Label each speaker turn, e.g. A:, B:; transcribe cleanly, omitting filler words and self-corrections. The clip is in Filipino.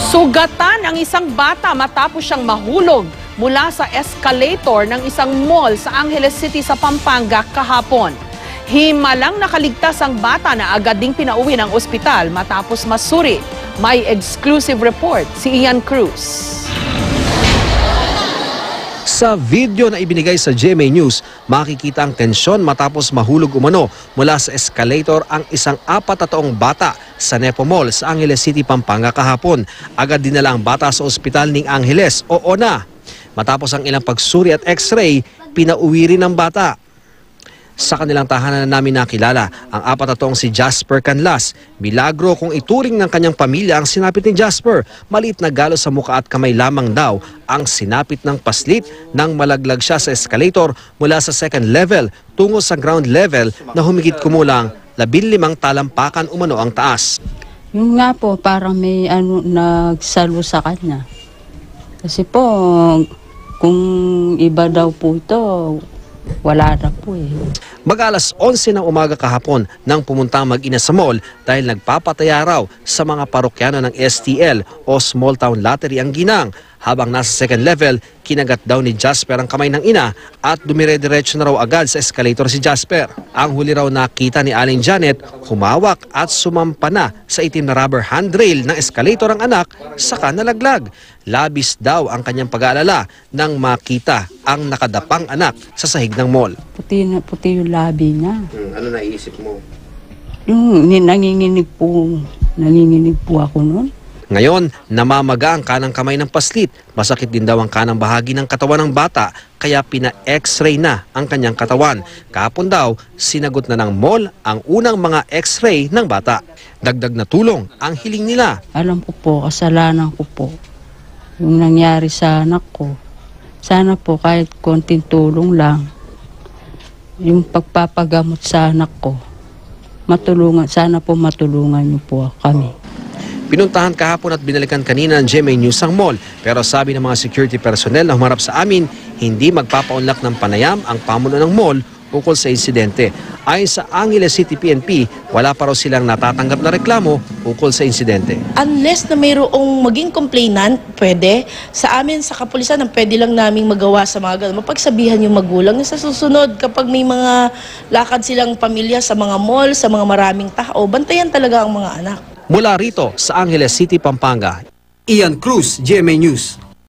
A: Sugatan ang isang bata matapos siyang mahulog mula sa escalator ng isang mall sa Angeles City sa Pampanga kahapon. Himalang nakaligtas ang bata na agad ding pinauwi ng ospital matapos masuri. May exclusive report si Ian Cruz.
B: Sa video na ibinigay sa GMA News, makikita ang tensyon matapos mahulog umano mula sa escalator ang isang 4 na taong bata sa Nepo Mall sa Angeles City, Pampanga kahapon. Agad dinala ang bata sa ospital ng Angeles o ONA. Matapos ang ilang pagsuri at x-ray, pinauwi rin ang bata. Sa kanilang tahanan na namin nakilala ang 4 na taong si Jasper Canlas. Milagro kung ituring ng kanyang pamilya ang sinapit ni Jasper. Maliit na galos sa mukha at kamay lamang daw ang sinapit ng paslit nang malaglag siya sa escalator mula sa second level tungo sa ground level na humigit kumulang 15 talampakan umano ang taas.
C: Yung nga po, parang may nagsalo sa kanya. Kasi po, kung iba daw po ito, wala na po eh.
B: Mag-alas 11 ng umaga kahapon nang pumunta ang mag-ina sa mall dahil nagpapataya raw sa mga parokyano ng STL o Small Town Lottery ang ginang. Habang nasa second level, kinagat daw ni Jasper ang kamay ng ina at dumire-diretso na raw agad sa escalator si Jasper. Ang huli raw nakita ni Aling Janet, humawak at sumampa na sa itim na rubber handrail ng escalator ang anak, saka nalaglag. Labis daw ang kanyang pag-aalala nang makita ang nakadapang anak sa sahig ng mall.
C: Puti yung labi niya.
B: Ano naisip mo?
C: Yung nanginginig po ako noon.
B: Ngayon, namamaga ang kanang kamay ng paslit. Masakit din daw ang kanang bahagi ng katawan ng bata, kaya pina-x-ray na ang kanyang katawan. Kahapon daw, sinagot na ng mall ang unang mga x-ray ng bata. Dagdag na tulong ang hiling nila.
C: Alam ko po, kasalanan ko po. Yung nangyari sa anak ko. Sana po kahit konting tulong lang. Yung pagpapagamot sa anak ko. Sana po matulungan niyo po kami.
B: Pinuntahan kahapon at binalikan kanina ng GMA News ang mall. Pero sabi ng mga security personnel na humarap sa amin, hindi magpapaunlak ng panayam ang pamuno ng mall ukol sa insidente. Ayon sa Angeles City PNP, wala pa raw silang natatanggap na reklamo ukol sa insidente.
D: Unless na mayroong maging complainant, pwede. Sa amin, sa kapulisan, ang pwede lang naming magawa sa mga ganun. Mapagsabihan yung magulang na sa susunod, kapag may mga lakad silang pamilya sa mga mall, sa mga maraming tao, bantayan talaga ang mga anak.
B: Mula rito sa Angeles City, Pampanga, Ian Cruz, GMA News.